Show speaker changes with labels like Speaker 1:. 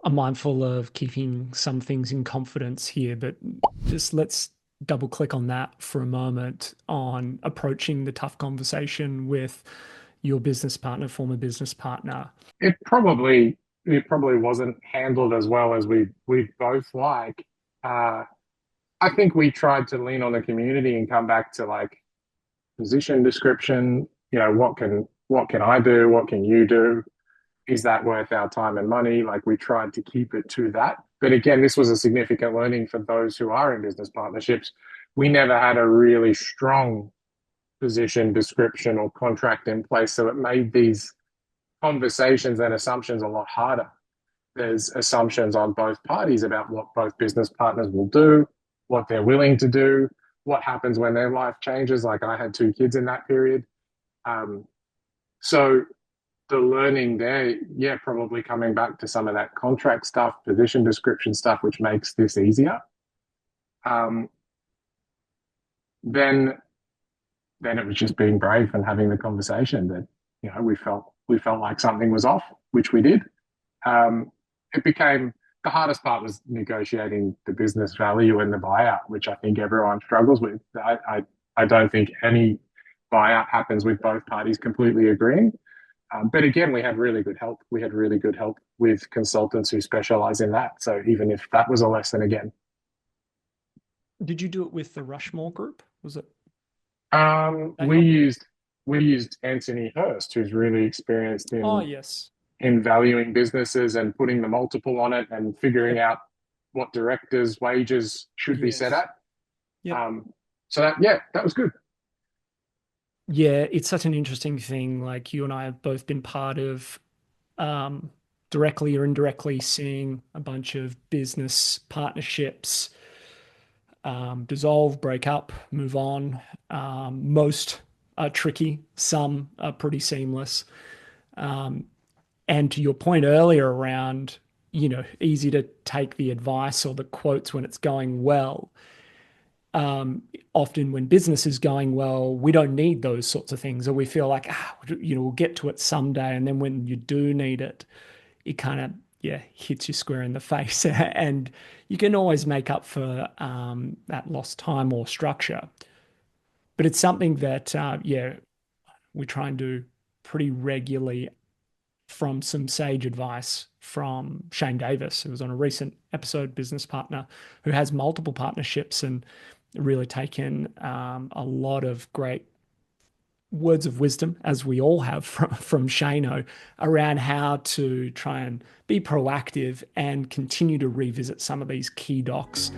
Speaker 1: I'm mindful of keeping some things in confidence here, but just let's double click on that for a moment on approaching the tough conversation with your business partner, former business partner.
Speaker 2: It probably wasn't handled as well as we both like. Uh, I think we tried to lean on the community and come back to like position description. What can I do? What can you do? Is that worth our time and money? Like we tried to keep it to that. But again, this was a significant learning for those who are in business partnerships. We never had a really strong position description or contract in place, so it made these conversations and assumptions a lot harder. There's assumptions on both parties about what both business partners will do, what they're willing to do, what happens when their life changes. Like I had two kids in that period. Um, so the learning there, yeah, probably coming back to some of that contract stuff, position description stuff, which makes this easier. Um, then then it was just being brave and having the conversation that we felt like something was off, which we did. It became the hardest part was negotiating the business value and the buyout, which I think everyone struggles with. I don't think any buyout happens with both parties completely agreeing. But again, we had really good help. We had really good help with consultants who specialize in that. So even if that was a lesson again,
Speaker 1: Did you do it with the Rushmore group? Was it
Speaker 2: um,
Speaker 1: that
Speaker 2: we
Speaker 1: help?
Speaker 2: used we used Anthony Hurst, who's really experienced
Speaker 1: Oh,
Speaker 2: in
Speaker 1: yes.
Speaker 2: valuing businesses and putting the multiple on it and figuring
Speaker 1: Yep.
Speaker 2: out what directors' wages should be set
Speaker 1: Yes.
Speaker 2: at.
Speaker 1: Yep.
Speaker 2: Um, so that was good.
Speaker 1: Yeah, it's such an interesting thing. Like you and I have both been part of um, directly or indirectly seeing a bunch of business partnerships dissolve, break up, move on. Most are tricky, some are pretty seamless. Um, and to your point earlier around, easy to take the advice or the quotes when it's going well. Um, Often when business is going well, we don't need those sorts of things, or we feel like, we'll get to it someday. And then when you do need it, it kind of, yeah, hits you square in the face. And you can always make up for that lost time or structure. But it's something that, yeah, we try and do pretty regularly from some sage advice from Shane Davis, who was on a recent episode, business partner, who has multiple partnerships and really taken a lot of great words of wisdom, as we all have from Shano, around how to try and be proactive and continue to revisit some of these key docs.